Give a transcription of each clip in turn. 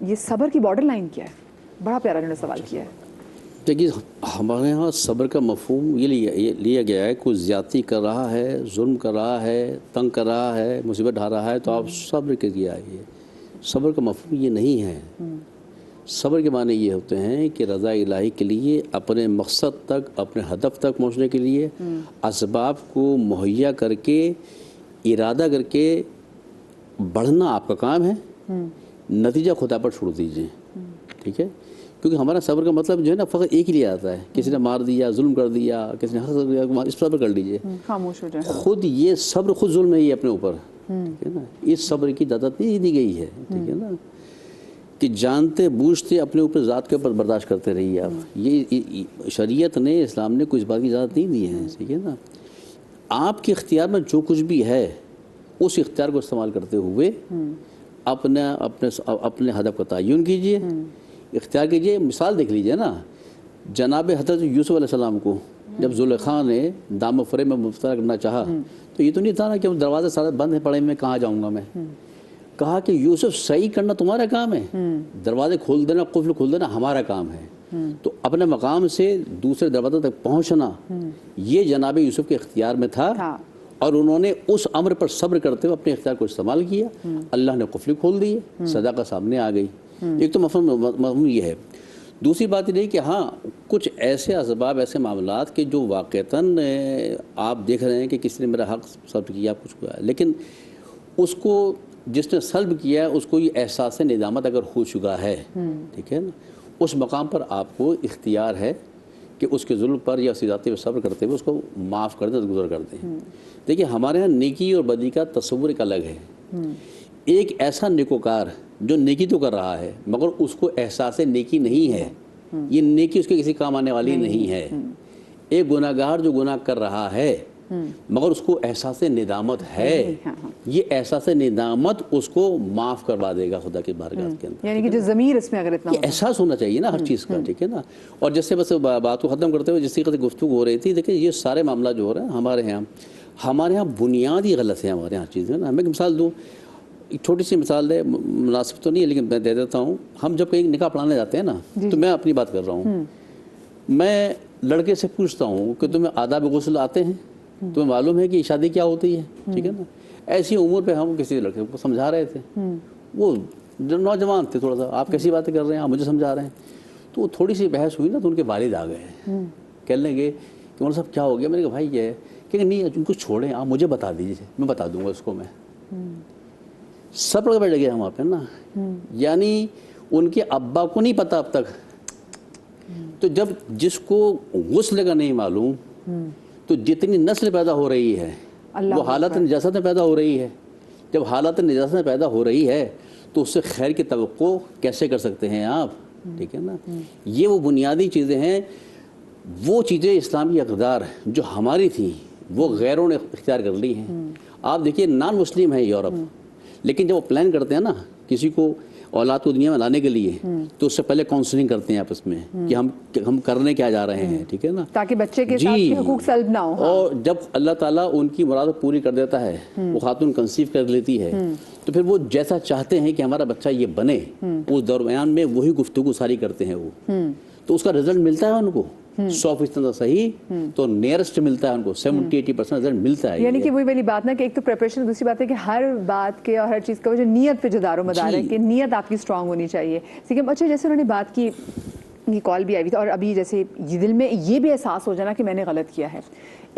ये सब्र की बॉर्डर लाइन क्या है? बड़ा प्यारा इन्होंने सवाल किया है। देखिए, हमारे यहाँ सब्र का मफ़हूम ये लिया गया है, कोई ज़्यादती कर रहा है, जुल्म कर रहा है, तंग कर रहा है, मुसीबत ढा रहा है तो आप सब्र कीजिए। आइए, सब्र का मफ़हूम ये नहीं है। सब्र के माने ये होते हैं कि रज़ा इलाही के लिए, अपने मकसद तक, अपने हदफ तक पहुँचने के लिए असबाब को मुहैया करके, इरादा करके बढ़ना आपका काम है। नतीजा खुदा पर छोड़ दीजिए, ठीक है? क्योंकि हमारा सब्र का मतलब जो है ना, फ़कत एक ही लिए आता है, किसी ने मार दिया, जुल्म कर दिया, किसी ने हक कर दिया, इस सब्र कर लीजिए, खामोश हो जाए। खुद ये सब्र खुद जुल्म है ये अपने ऊपर, ठीक है ना? इस सब्र की इजाज़त नहीं दी गई है, ठीक है ना, कि जानते बूझते अपने ऊपर ज़ात के ऊपर बर्दाश्त करते रहिए आप। ये शरीयत ने, इस्लाम ने कोई इस बात की इजाज़त नहीं दी है, ठीक है ना? आपके इख्तियार में जो कुछ भी है उस इख्तियार को इस्तेमाल करते हुए अपने हदफ का तयन कीजिए, इख्तियार कीजिए। मिसाल देख लीजिए ना, जनाब हज़रत यूसुफ़ अलैहिस्सलाम को जब ज़ुलेखा ने दाम फ़रेब में मुब्तला करना चाहा तो ये तो नहीं था ना कि दरवाज़े सारे बंद हैं पड़े, मैं कहाँ जाऊँगा मैं। कहा कि यूसुफ सही करना तुम्हारा काम है, दरवाजे खोल देना, कुफ्ल खोल देना हमारा काम है। तो अपने मकाम से दूसरे दरवाजे तक पहुँचना ये जनाब यूसुफ के इख्तियार में था और उन्होंने उस अम्र पर सब्र करते हुए अपने इख्तियार को इस्तेमाल किया। अल्लाह ने कुफ्ल खोल दिए, सज़ा का सामने आ गई। एक तो मफ़हूम ये है। दूसरी बात ये कि हाँ, कुछ ऐसे असबाब, ऐसे मामलात के जो वाक़तन आप देख रहे हैं कि किसी ने मेरा हक़ सल्ब किया, कुछ हुआ, लेकिन उसको जिसने सल्ब किया है उसको ये एहसास निदामत अगर हो चुका है, ठीक है ना, उस मकाम पर आपको इख्तियार है कि उसके जुल्म पर या सिजाते हुए सब्र करते हुए उसको माफ़ कर दें, गुज़र कर दें। देखिए, हमारे यहाँ नेकी और बदी का तस्वुर एक अलग है। एक ऐसा नेकोकार जो नेकी तो कर रहा है मगर उसको एहसास नेकी नहीं है, ये नेकी उसके किसी काम आने वाली नहीं है। एक गुनाहगार जो गुनाह कर रहा है मगर उसको एहसास निदामत है, ये एहसास निदामत उसको माफ़ करवा देगा खुदा की बारगाह के अंदर। यानी कि जो ज़मीर इसमें अगर इतना एहसास होना चाहिए ना हर चीज़ का, ठीक है ना। और जैसे बस बात को ख़त्म करते हुए जिस तरीके से गुफ्तगू हो रही थी, देखिए ये सारे मामला जो हो रहा है हमारे यहाँ बुनियादी गलत है। हमारे यहाँ चीज़ है ना, मैं एक मिसाल दूँ, एक छोटी सी मिसाल है, मुनासिब तो नहीं है लेकिन मैं दे देता हूँ। हम जब कहीं निकाह पढ़ाने जाते हैं ना, तो मैं अपनी बात कर रहा हूँ, मैं लड़के से पूछता हूँ कि तुम्हें आदाब गुस्ल आते हैं, तुम्हें मालूम है कि शादी क्या होती है, ठीक है ना। ऐसी उम्र पे हम किसी लड़के को समझा रहे थे, वो जो नौजवान थे, थोड़ा सा, आप कैसी बातें कर रहे हैं, आप मुझे समझा रहे हैं। तो थोड़ी सी बहस हुई ना, तो उनके वालिद आ गए, कहने लगे कि मौलाना साहब क्या हो गया। मैंने कहा भाई ये कि नहीं, उनको छोड़ें, आप मुझे बता दीजिए, मैं बता दूंगा उसको। मैं सब लोग बैठ गए हम वहाँ पे ना, यानी उनके अब्बा को नहीं पता अब तक। तो जब जिसको गुस्ल का नहीं मालूम, तो जितनी नस्ल पैदा हो रही है वो हालत निजासत में पैदा हो रही है। जब हालत निजासत में पैदा हो रही है तो उससे खैर की तवक्को कैसे कर सकते हैं आप, ठीक है ना। ये वो बुनियादी चीज़ें हैं, वो चीज़ें इस्लामी अक़दार जो हमारी थी वो गैरों ने इख्तियार कर ली हैं। आप देखिए, नॉन मुस्लिम है यूरोप, लेकिन जब वो प्लान करते हैं ना किसी को औलाद को दुनिया में लाने के लिए, तो उससे पहले काउंसलिंग करते हैं आपस में कि हम करने क्या जा रहे हैं, ठीक है ना, ताकि बच्चे के साथ के हुकूक सल्ब ना हो। और जब अल्लाह ताला उनकी मुराद पूरी कर देता है, वो खातून कंसीव कर लेती है, तो फिर वो जैसा चाहते हैं कि हमारा बच्चा ये बने, उस दरमियान में वही गुफ्तगू सारी करते हैं वो, तो उसका रिजल्ट मिलता है उनको 100% सही, तो नियरेस्ट मिलता है उनको 70-80% रिजल्ट मिलता है। यानी कि वही वाली बात ना कि एक तो प्रिपरेशन, दूसरी बात है कि हर बात के और हर चीज़ का जो नीयत पे जो दारोमदार है कि नीयत आपकी स्ट्रांग होनी चाहिए। ठीक है। अच्छा, जैसे उन्होंने बात की, ये कॉल भी आई थी, और अभी जैसे ये दिल में ये भी एहसास हो जाना कि मैंने गलत किया है,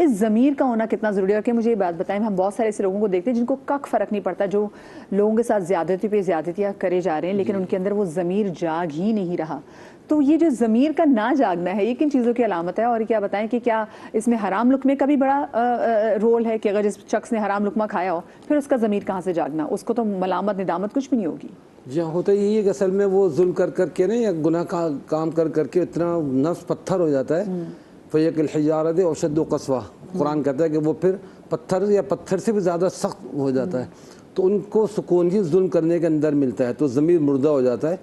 इस ज़मीर का होना कितना ज़रूरी है। कि मुझे ये बात बताएं, हम बहुत सारे ऐसे लोगों को देखते हैं जिनको कख फ़र्क नहीं पड़ता, जो लोगों के साथ ज़्यादती पे ज़्यादतियाँ करे जा रहे हैं, लेकिन उनके अंदर वो ज़मीर जाग ही नहीं रहा। तो ये जो ज़मीर का ना जागना है, ये किन चीज़ों की अलामत है? और क्या बताएं कि क्या इसमें हराम लुक़मे का भी बड़ा रोल है कि अगर जिस शख्स ने हराम लुक़मा खाया हो, फिर उसका ज़मीर कहाँ से जागना, उसको तो मलामत निदामत कुछ भी नहीं होगी। जी, होता यही है कि असल में वो जुल्म कर करके ना, या गुनाह का काम कर करके इतना नफ्स पत्थर हो जाता है। फ़यक़िल हिजारत अशद्दु क़स्वा, कुरान कहता है कि वो फिर पत्थर या पत्थर से भी ज़्यादा सख्त हो जाता है। تو ان کو سکون ہی ظلم کرنے کے اندر ملتا ہے، تو ضمیر مردہ ہو جاتا ہے۔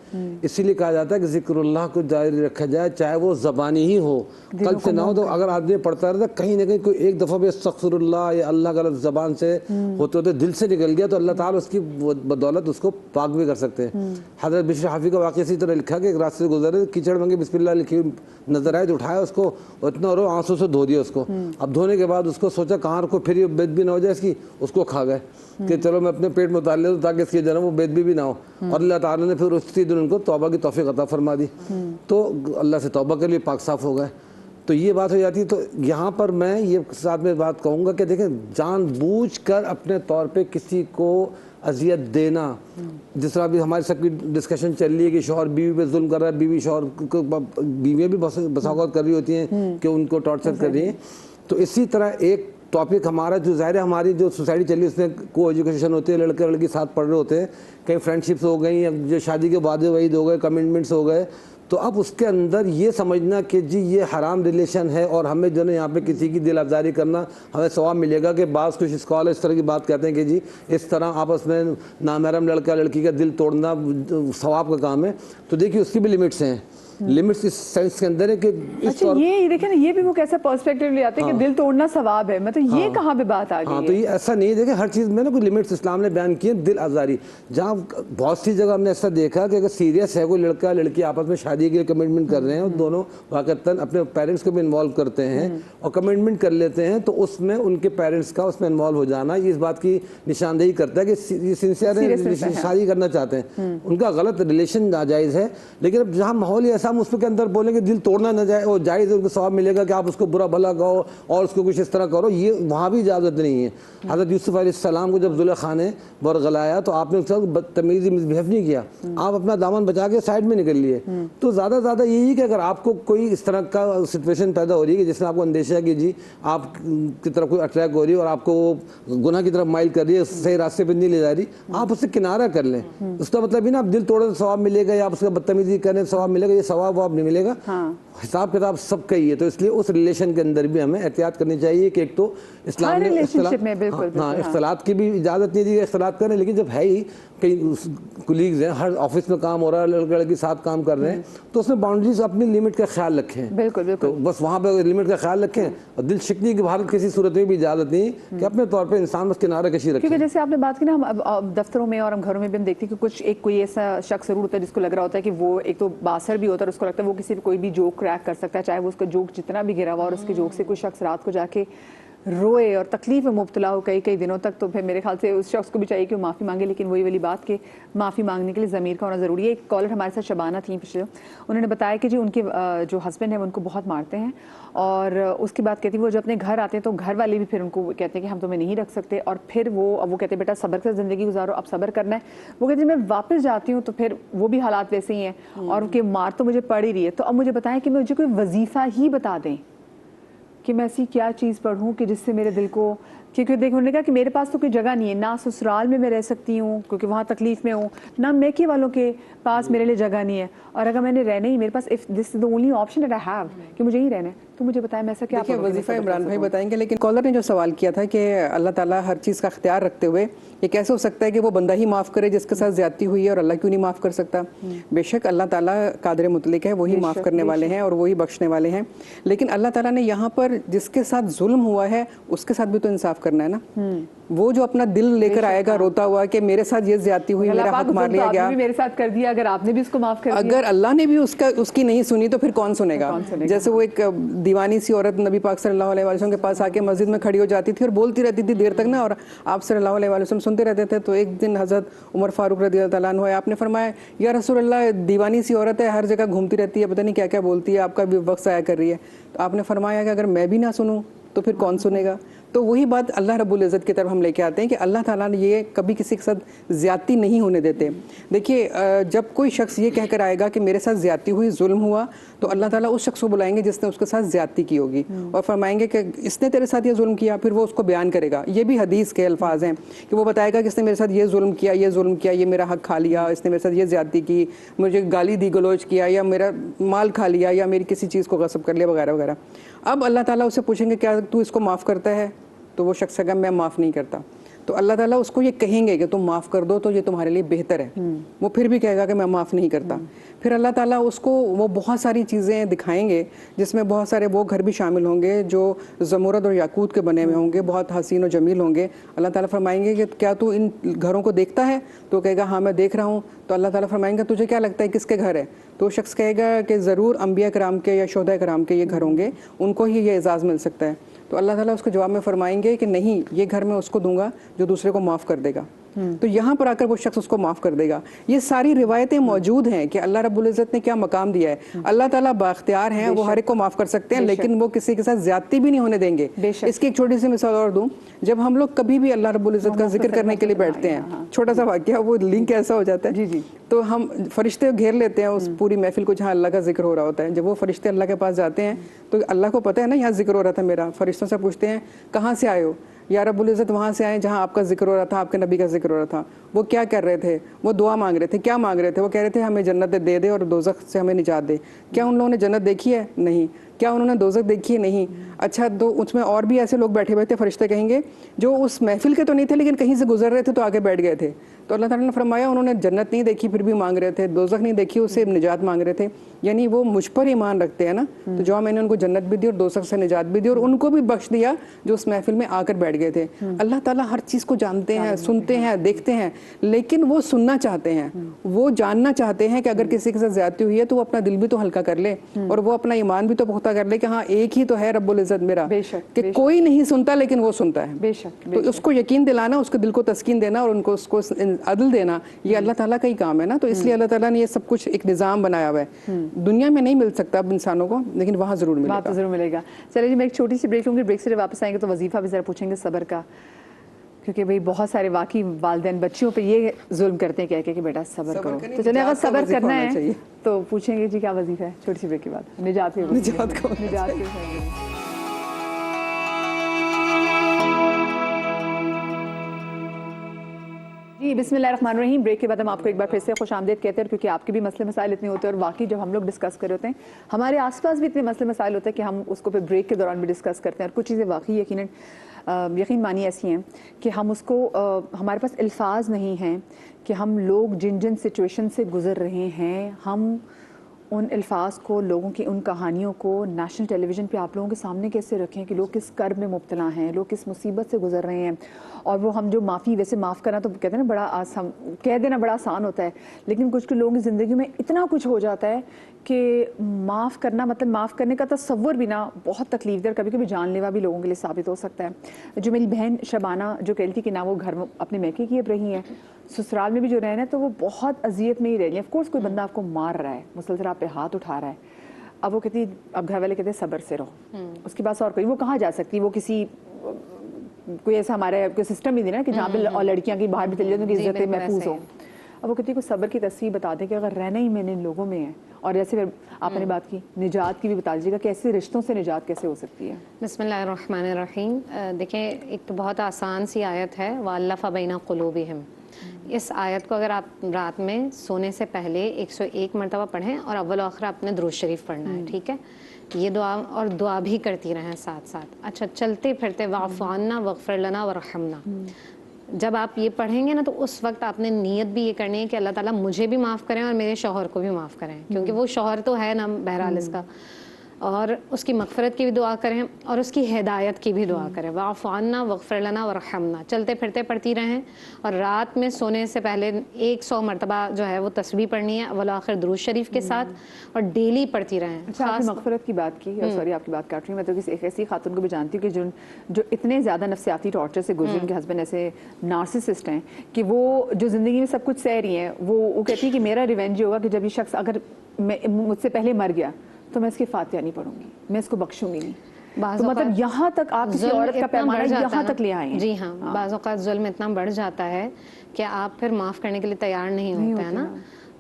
اسی لیے کہا جاتا ہے کہ ذکر اللہ کو جاری رکھا جائے، چاہے وہ زبانی ہی ہو، قلب سے نہ ہو۔ تو اگر آدمی پڑھتا رہتا کہیں نہ کہیں کوئی ایک دفعہ بھی استغفر اللہ یا اللہ کا لفظ زبان سے ہوتے ہوتے دل سے نکل گیا، تو اللہ تعالیٰ اس کی بدولت اس کو پاک بھی کر سکتے ہیں۔ حضرت بشر حافی کا واقعہ اسی طرح لکھا کہ ایک راستے سے گزرے، کیچڑ میں بسم اللہ لکھی نظر آئے، تو اٹھایا اس کو اور اتنا رو آنسوں سے دھو دیا اس کو۔ اب دھونے کے بعد اس کو سوچا کہاں رکھو پھر یہ بے ادبی نہ ہو جائے اس کی، اس کو کھا گئے کہ چلو میں اپنے پیٹ میں اتار لیتا ہوں تاکہ اس کی جو ہے وہ بے ادبی بھی نہ ہو، اور اللہ تعالیٰ نے پھر اسی دن ان کو توبہ کی توفیق عطا فرما دی، تو اللہ سے توبہ کر لی، پاک صاف ہو گئے۔ تو یہ بات ہو جاتی ہے۔ تو یہاں پر میں یہ ساتھ میں بات کہوں گا کہ دیکھیں جان بوجھ کر اپنے طور پہ کسی کو اذیت دینا، جس طرح بھی ہماری سب کی ڈسکشن چل رہی ہے کہ شوہر بیوی پہ ظلم کر رہا ہے، بیوی شوہر کو، بیویاں بھی بسا اوقات کر رہی ہوتی ہیں کہ ان کو ٹارچر کر رہی ہیں۔ تو اسی طرح ایک ٹاپک ہمارا جو ظاہر ہے ہماری جو سوسائٹی چلی ہے اس میں کو ایجوکیشن ہوتی ہے، لڑکے لڑکی ساتھ پڑھ رہے ہوتے ہیں، کہیں فرینڈ شپس ہو گئی، جو شادی کے وعدے وعید ہو گئے، کمٹمنٹس ہو گئے، تو اب اس کے اندر یہ سمجھنا کہ جی یہ حرام ریلیشن ہے اور ہمیں جو ہے یہاں پہ کسی کی دل افزاری کرنا ہمیں ثواب ملے گا، کہ بعض کچھ اسکالر اس طرح کی بات کہتے ہیں کہ جی اس طرح آپس میں نامحرم لڑکا لڑکی کا دل توڑنا ثواب کا کام ہے۔ تو دیکھیے اس کی بھی لمٹس ہیں، لمٹس اس سینس کے اندر ہے کہ اچھا یہ دیکھیں نا، یہ بھی وہ کیسا پرسپیکٹیو لے آتے ہیں کہ دل توڑنا ثواب ہے، مطلب یہ کہاں پہ بات آ گئی ہے؟ تو یہ ایسا نہیں ہے، دیکھیں ہر چیز میں نا کوئی لمٹس اسلام نے بیان کی ہیں، دل آزاری جہاں بہت سی جگہ ہم نے ایسا دیکھا کہ اگر سیریس ہے کوئی لڑکا لڑکی آپس میں شادی کے لیے کمٹمنٹ کر رہے ہیں اور دونوں واقعتاً اپنے پیرنٹس کو بھی انوالو کرتے ہیں اور کمٹمنٹ کر لیتے ہیں، تو اس میں ان کے پیرنٹس کا اس میں انوالو ہو جانا یہ اس بات کی نشاندہی کرتا ہے کہ یہ سنسیئر ہیں، شادی کرنا چاہتے ہیں، ان کا غلط ریلیشن ناجائز ہے۔ لیکن اب جہاں ماحول ایسا ہم اس کے اندر بولیں کہ دل توڑنا نہ جائے وہ جائز ہے، ان کو ثواب ملے گا کہ آپ اس کو برا بھلا کہو اور اس کو کچھ اس طرح کرو، یہ وہاں بھی اجازت نہیں ہے۔ حضرت یوسف علیہ السلام کو جب زلیخا نے برگلایا تو آپ نے اس وقت بدتمیزی مسبہیو نہیں کیا، آپ اپنا دامن بچا کے سائڈ میں نکل لیے۔ تو زیادہ زیادہ یہی کہ اگر آپ کو کوئی اس طرح کا سچویشن پیدا ہو رہی ہے کہ جس میں آپ کو اندیشہ ہے کہ جی آپ کی طرف کوئی اٹریک ہو رہی ہے اور آپ کو وہ گناہ کی طرف مائل کر رہی ہے، صحیح راستے پہ نہیں لے جا رہی، آپ اس سے کنارہ کر لیں۔ اس کا مطلب ہی نا آپ دل توڑے تو ثواب ملے گا یا آپ اس کا بدتمیزی کریں تو ثواب ملے گا، یہ ثواب واب نہیں ملے گا، حساب کتاب سب کا ہی ہے۔ تو اس لیے اس ریلیشن کے اندر بھی ہمیں احتیاط کرنی چاہیے کہ ایک تو اسلام نے اختلاط کی بھی اجازت نہیں دی اختلاط کریں، لیکن جب ہے ہی کئی کولیگز ہیں، ہر آفس میں کام ہو رہا ہے، لڑکے لڑکی ساتھ کام کر رہے ہیں، تو اس میں باؤنڈریز اپنی لمٹ کا خیال رکھیں، تو بس وہاں پہ لمٹ کا خیال رکھیں، اور دل شکنی کی بھارت کسی صورت میں بھی اجازت نہیں کہ اپنے طور پہ انسان بس کنارہ کشی رکھے۔ کیونکہ جیسے آپ نے بات کی نا، ہم دفتروں میں اور ہم گھروں میں بھی ہم دیکھتے ہیں کہ کچھ ایک کوئی ایسا شخص ضرور ہوتا ہے جس کو لگ رہا ہوتا ہے کہ وہ ایک تو باثر بھی ہوتا ہے، اس کو لگتا ہے وہ کسی بھی کوئی بھی جوک کریک کر سکتا ہے، چاہے وہ اس کا جوک جتنا بھی گرا ہوا، اور اس کے جوک سے کوئی شخص رات کو جا کے روئے اور تکلیف میں مبتلا ہو کئی دنوں تک، تو پھر میرے خیال سے اس شخص کو بھی چاہیے کہ وہ معافی مانگے، لیکن وہی والی بات کہ معافی مانگنے کے لیے ضمیر کا ہونا ضروری ہے۔ ایک کالر ہمارے ساتھ شبانہ تھیں پچھلے، انہوں نے بتایا کہ جی ان کے جو ہسبینڈ ہیں وہ ان کو بہت مارتے ہیں، اور اس کے بعد کہتی ہیں وہ جب اپنے گھر آتے ہیں تو گھر والے بھی پھر ان کو کہتے ہیں کہ ہم تمہیں نہیں رکھ سکتے، اور پھر وہ کہتے ہیں بیٹا صبر سے زندگی گزارو، اب صبر کرنا ہے۔ وہ کہتے ہیں میں واپس جاتی ہوں تو پھر وہ بھی حالات ویسے ہی ہیں، اور کہ مار تو مجھے پڑ ہی رہی ہے۔ تو اب مجھے بتائیں کہ مجھے کوئی وظیفہ ہی بتا دیں کہ میں ایسی کیا چیز پڑھوں کہ جس سے میرے دل کو، کیونکہ دیکھو انہوں نے کہا کہ میرے پاس تو کوئی جگہ نہیں ہے، نہ سسرال میں رہ سکتی ہوں کیونکہ وہاں تکلیف میں ہوں، نہ میکے والوں کے پاس میرے لیے جگہ نہیں ہے، اور اگر میں نے رہنا ہی میرے پاس دس از the only option that I have کہ مجھے ہی رہنا ہے، تو مجھے بتائیں میں ایسا کیا دیکھیے وظیفہ عمران بھائی بتائیں گے، لیکن کالر نے جو سوال کیا تھا کہ اللہ تعالیٰ ہر چیز کا اختیار رکھتے ہوئے یہ کیسے ہو سکتا ہے کہ وہ بندہ ہی معاف کرے جس کے ساتھ زیادتی ہوئی ہے اور اللہ کیوں نہیں معاف کر سکتا؟ بے شک اللہ تعالیٰ قادر مطلق ہے، وہی معاف کرنے والے ہیں اور وہی بخشنے والے ہیں، لیکن اللہ تعالیٰ نے یہاں پر جس کے ساتھ ظلم ہوا ہے اس کے ساتھ بھی تو انصاف کرنا ہے نا۔ وہ جو اپنا دل لے کر آئے گا روتا ہوا کہ میرے ساتھ یہ زیادتی ہوئی، میرا حق مار لیا گیا، میرے ساتھ کر دیا، اگر آپ نے بھی اس کو معاف کر دیا، اگر اللہ نے بھی اس کی نہیں سنی تو پھر کون سنے گا؟ جیسے وہ ایک دیوانی سی عورت نبی پاک صلی اللہ علیہ وسلم کے پاس آ کے مسجد میں کھڑی ہو جاتی تھی اور بولتی رہتی تھی دیر تک نا، اور آپ صلی اللہ علیہ وسلم سنتے رہتے تھے۔ تو ایک دن حضرت عمر فاروق رضی اللہ تعالیٰ عنہ آپ نے فرمایا یا رسول اللہ دیوانی سی عورت ہے، ہر جگہ گھومتی رہتی ہے، پتہ نہیں کیا کیا بولتی ہے، آپ کا بھی وقت ضائع کر رہی ہے۔ تو آپ نے فرمایا کہ اگر میں بھی نہ سنوں تو پھر کون سنے گا؟ تو وہی بات اللہ رب العزت کی طرف ہم لے کے آتے ہیں کہ اللہ تعالیٰ نے یہ کبھی کسی کے ساتھ زیادتی نہیں ہونے دیتے۔ دیکھیے جب کوئی شخص یہ کہہ کر آئے گا کہ میرے ساتھ زیادتی ہوئی، ظلم ہوا، تو اللہ تعالیٰ اس شخص کو بلائیں گے جس نے اس کے ساتھ زیادتی کی ہوگی، اور فرمائیں گے کہ اس نے تیرے ساتھ یہ ظلم کیا، پھر وہ اس کو بیان کرے گا۔ یہ بھی حدیث کے الفاظ ہیں کہ وہ بتائے گا کہ اس نے میرے ساتھ یہ ظلم کیا، یہ ظلم کیا، یہ میرا حق کھا لیا، اس نے میرے ساتھ یہ زیادتی کی، مجھے گالی دی گلوچ کیا، یا میرا مال کھا لیا، یا میری کسی چیز کو غصب کر لیا، وغیرہ وغیرہ۔ اب اللہ تعالیٰ اسے پوچھیں گے کیا تو اس کو معاف کرتا ہے؟ تو وہ شخص کہے گا میں معاف نہیں کرتا۔ तो अल्लाह ताला उसको ये कहेंगे कि तुम माफ़ कर दो तो ये तुम्हारे लिए बेहतर है, वो फिर भी कहेगा कि मैं माफ़ नहीं करता। फिर अल्लाह ताला उसको वो बहुत सारी चीज़ें दिखाएंगे जिसमें बहुत सारे वो घर भी शामिल होंगे जो ज़मूरद और याकूत के बने हुए होंगे, बहुत हसीन और जमील होंगे। अल्लाह ताला फरमाएंगे कि क्या तू इन घरों को देखता है? तो कहेगा हाँ मैं देख रहा हूँ। तो अल्लाह ताला फरमाएंगे तुझे क्या लगता है किसके घर है? तो शख्स कहेगा कि ज़रूर अंबिया कराम के या शोहदा कराम के ये घर होंगे, उनको ही ये एजाज़ मिल सकता है। तो अल्लाह ताला उसके जवाब में फरमाएंगे कि नहीं, ये घर मैं उसको दूंगा जो दूसरे को माफ़ कर देगा। तो यहाँ पर आकर वो शख्स उसको माफ़ कर देगा। ये सारी रिवायतें मौजूद हैं कि अल्लाह रब्बुल इज़्ज़त ने क्या मकाम दिया है। अल्लाह ताला बाख्तियार हैं, वो हर एक को माफ़ कर सकते हैं, लेकिन वो किसी के साथ ज़्यादती भी नहीं होने देंगे। इसकी एक छोटी सी मिसाल और दूँ, जब हम लोग कभी भी अल्लाह रब्बुल इज़्ज़त का जिक्र करने के लिए बैठते हैं, छोटा सा वाक़या, वो लिंक ऐसा हो जाता है जी, तो हम फरिश्ते घेर लेते हैं उस पूरी महफिल को जहाँ अल्लाह का जिक्र हो रहा होता है। जब वो फरिश्ते अल्लाह के पास जाते हैं तो अल्लाह को पता है ना यहाँ जिक्र हो रहा था मेरा, फरिश्तों से पूछते हैं कहाँ से आए हो? या रब्बुल इज़्ज़त वहाँ से आए जहाँ आपका जिक्र हो रहा था, आपके नबी का जिक्र हो रहा था। वो क्या कर रहे थे? वो दुआ मांग रहे थे। क्या मांग रहे थे? वो कह रहे थे हमें जन्नत दे दे और दोज़ख से हमें निजात दे। क्या उन लोगों ने जन्नत देखी है? नहीं। क्या उन्होंने दोज़ख देखी है? नहीं। अच्छा, तो उसमें और भी ऐसे लोग बैठे हुए थे, फरिश्ते कहेंगे, जो उस महफिल के तो नहीं थे लेकिन कहीं से गुजर रहे थे तो आगे बैठ गए थे। तो अल्लाह ताला ने फरमाया उन्होंने जन्नत नहीं देखी फिर भी मांग रहे थे, दोज़ख नहीं देखी उससे निजात मांग रहे थे, यानी वो मुझ पर ईमान रखते हैं ना। तो जो मैंने उनको जन्नत भी दी और दोज़ख से निजात भी दी और उनको भी बख्श दिया जो उस महफिल में आकर बैठ गए थे। अल्लाह ताला हर चीज़ को जानते हैं, सुनते हैं, देखते हैं, लेकिन वो सुनना चाहते हैं, वो जानना चाहते हैं कि अगर किसी के साथ ज़्यादती हुई है तो वो अपना दिल भी तो हल्का कर ले और वो अपना ईमान भी तो पुख्ता कर ले कि हाँ एक ही तो है रब्बुल इज़्ज़त मेरा, कि कोई नहीं सुनता लेकिन वो सुनता है। बेशक। तो उसको यकीन दिलाना, उसके दिल को तस्कीन देना और उनको उसको अदल देना, ये अल्लाह ताला का ही काम है ना। तो इसलिए अल्लाह ताला ने ये सब कुछ एक निज़ाम बनाया हुआ है। दुनिया में नहीं मिल सकता अब इंसानों को, लेकिन वहाँ ज़रूर मिलेगा। वहाँ तो ज़रूर मिलेगा। चलिए जी, मैं एक छोटी सी ब्रेक लूँगी, ब्रेक से वापस आएंगे तो वजीफ़ा भी ज़रा पूछेंगे सब्र का, क्योंकि भाई बहुत सारे वाकई वालिदैन बच्चियों पे ये जुल्म करते हैं, कह के बेटा सब्र करो। तो चलिए अगर सब्र करना है तो पूछेंगे जी क्या वजीफा है। छोटी सी ब्रेक के बाद निजात जी, बिस्मिल्लाहिर्रहमानिर्रहीम। ब्रेक के बाद हम आपको एक बार फिर से खुशामदीद कहते हैं, क्योंकि आपके भी मसले मसाइल इतने होते हैं और वाकई जब हम लोग डिस्कस कर रहे होते हैं हमारे आसपास भी इतने मसले मसाइल होते हैं कि हम उसको फिर ब्रेक के दौरान भी डिस्कस करते हैं। और कुछ चीज़ें वाकई यकीन मानिए ऐसी हैं कि हम उसको हमारे पास अल्फाज नहीं हैं कि हम लोग जिन जिन सिचुएशन से गुज़र रहे हैं, हम उन अल्फाज को, लोगों की उन कहानियों को नेशनल टेलीविज़न पे आप लोगों के सामने कैसे रखें कि लोग किस कर्ब में मुब्तला हैं, लोग किस मुसीबत से गुजर रहे हैं। और वो हम जो माफ़ी, वैसे माफ़ करना तो कहते हैं ना बड़ा आसान, कह देना बड़ा आसान होता है, लेकिन कुछ लोगों की ज़िंदगी में इतना कुछ हो जाता है कि माफ़ करना, मतलब माफ़ करने का तसव्वुर भी ना बहुत तकलीफ दे, कभी कभी जानलेवा भी लोगों के लिए साबित हो सकता है। जो मेरी बहन शबाना जो कह रही थी कि ना वो घर में अपने मैके की अब रही हैं, ससुराल में भी जो रहना है तो वो बहुत अजियत में ही रह रही है। ऑफकोर्स कोई बंदा आपको मार रहा है, मुसलसल आप पे हाथ उठा रहा है, अब वो कहती, अब घर वाले कहते हैं सब्र से रहो, उसके बाद और कोई वो कहाँ जा सकती, वो किसी कोई ऐसा हमारे कोई सिस्टम ही नहीं ना कि जहाँ पे लड़कियाँ की बाहर भी चली जाती उनकी इज्जत महफूज हो। अब वो कहती है कुछ सब्र की तस्वीर बता दें कि अगर रहना ही मैंने इन लोगों में है। और जैसे फिर आपने बात की निजात की भी बता दीजिएगा, कैसे रिश्तों से निजात कैसे हो सकती है। बिस्मिल्लाहिर्रहमानिर्रहीम। देखें, एक तो बहुत आसान सी आयत है, वअल्लफ़ बैना क़ुलूबिहिम। इस आयत को अगर आप रात में सोने से पहले 101 मरतबा पढ़ें और अव्वल आखिर आपने दुरूद शरीफ पढ़ना है, ठीक है। ये दुआ और दुआ भी करती रहें साथ साथ। अच्छा, चलते फिरते वाफ़ु अन्ना वग़फ़िर लना वरहमना, जब आप ये पढ़ेंगे ना तो उस वक्त आपने नीयत भी ये करनी है कि अल्लाह ताला मुझे भी माफ़ करें और मेरे शौहर को भी माफ़ करें, क्योंकि वो शौहर तो है ना बहरहाल इसका, और उसकी मग़फ़िरत की भी दुआ करें और उसकी हिदायत की भी दुआ करें। वाफ़ु अन्ना वग़फ़िर लना वरहमना, चलते फिरते पढ़ती रहें। और रात में सोने से पहले 100 मरतबा जो है वो तस्बीह पढ़नी है अव्वल आखिर दुरूद शरीफ के साथ, और डेली पढ़ती रहें। अच्छा, आपने मग़फ़िरत की बात की, सॉरी आपकी बात काट रही हूँ, मैं तो किसी एक ऐसी खातून को भी जानती हूँ कि जो इतने ज़्यादा नफ्सियाती टॉर्चर से गुजरे, उनके हस्बैंड ऐसे नार्सिसिस्ट हैं कि वो जो ज़िंदगी में सब कुछ सह रही हैं, वो कहती है कि मेरा रिवेंज होगा कि जब ये शख्स अगर मुझसे पहले मर गया तो मैं इसकी फातिहा नहीं पढ़ूंगी, मैं इसको बख्शूंगी नहीं। तो मतलब यहाँ तक आप किसी औरत का पैमाना यहाँ तक ले आए हैं। जी हाँ, बाज़ औक़ात ज़ुल्म इतना बढ़ जाता है कि आप फिर माफ़ करने के लिए तैयार नहीं होते हैं ना।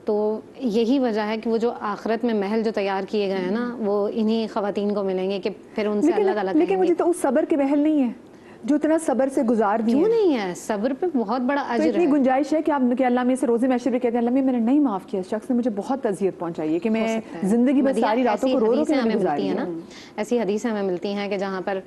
तो यही वजह है कि वो जो आखिरत में महल जो तैयार किए गए हैं ना, वो इन्हीं ख़वातीन को मिलेंगे कि फिर उनसे अल्लाह ताला। लेकिन मुझे तो उस सब्र के महल नहीं है जो इतना सब्र से गुजार दिए क्यों नहीं है? सब्र पे बहुत बड़ा तो अजर इतनी है। गुंजाइश है कि आप कि अल्लाह में से रोज़े मैशर भी कहते हैं, अल्लाह में मैंने नहीं माफ़ किया, इस शख्स ने मुझे बहुत अजियत पहुंचाई है कि मैं ज़िंदगी में सारी रातों को रो रो के मैंने गुजारी है। ऐसी हदीसें हमें मिलती हैं कि जहाँ पर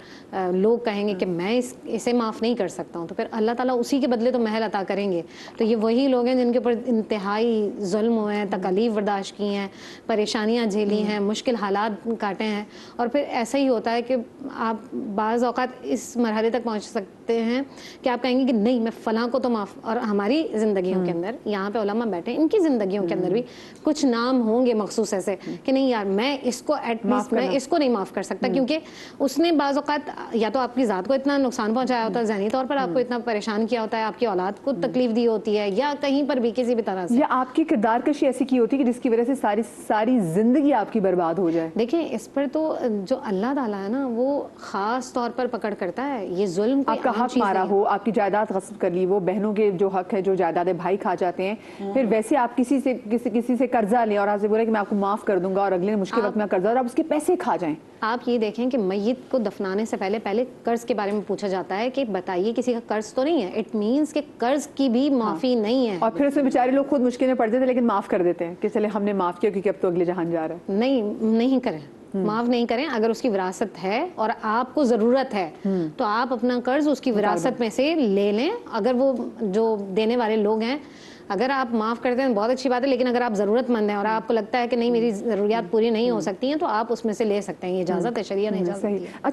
लोग कहेंगे कि मैं इसे माफ़ नहीं कर सकता हूँ, तो फिर अल्लाह ताला उसी के बदले तो महल अता करेंगे। तो ये वही लोग हैं जिनके ऊपर इंतहाई जुल्म हुए हैं, तकलीफ़ बर्दाश्त की हैं, परेशानियाँ झेली हैं, मुश्किल हालात काटे हैं, और फिर ऐसा ही होता है कि आप बाज़ औक़ात इस मरहले तक पहुँच सकते हैं कि आप कहेंगे कि नहीं मैं फ़लाँ को तो माफ़, और हमारी ज़िंदगियों के अंदर यहाँ पे उलमा बैठे हैं, इनकी ज़िंदगियों के अंदर भी कुछ नाम होंगे मखसूस ऐसे कि नहीं यार मैं इसको एटलीस्ट मैं इसको नहीं माफ़ कर सकता, क्योंकि उसने बाज़ औक़ात या तो आपकी ज़ात को इतना नुकसान पहुँचाया होता है, ज़हनी तौर पर आपको इतना परेशान किया होता है, आपकी औलाद को तकलीफ़ दी होती है, या कहीं पर भी किसी भी तरह से, या आपकी किरदार कशी ऐसी की होती है कि जिसकी वजह से सारी सारी ज़िंदगी आपकी बर्बाद हो जाए। देखिए इस पर तो जो अल्लाह ताला है ना वो ख़ास तौर पर पकड़ करता है। ये जुल्म कोई आपका आम हक चीज़ मारा नहीं। हो, आपकी जायदाद गस्ब कर ली, वो बहनों के जो हक है, जो जायदाद भाई खा जाते हैं, फिर वैसे आप किसी से कर्जा लें और आपसे बोले कि मैं आपको माफ़ कर दूंगा, और अगले मुश्किल वक्त में कर्जा और आप उसके पैसे खा जाएं। आप ये देखें कि मैयत को दफनाने से पहले कर्ज के बारे में पूछा जाता है कि बताइए किसी का कर्ज तो नहीं है। इट मीन्स कि कर्ज की भी माफ़ी नहीं है। और फिर उसमें बेचारे लोग खुद मुश्किल में पड़ जाते हैं, लेकिन माफ़ कर देते हैं कि चले हमने माफ़ किया क्योंकि अब तो अगले जहान जा रहा है। नहीं करें, माफ़ नहीं करें। अगर उसकी विरासत है और आपको ज़रूरत है तो आप अपना कर्ज उसकी विरासत में से ले लें। अगर वो जो देने वाले लोग हैं अगर आप माफ़ करते हैं बहुत अच्छी बात है, लेकिन अगर आप ज़रूरतमंद हैं और आपको लगता है कि नहीं मेरी ज़रूरियात पूरी नहीं हो सकती हैं तो आप उसमें से ले सकते हैं। ये इजाज़त है, शरीयत ने इजाज़त दी है।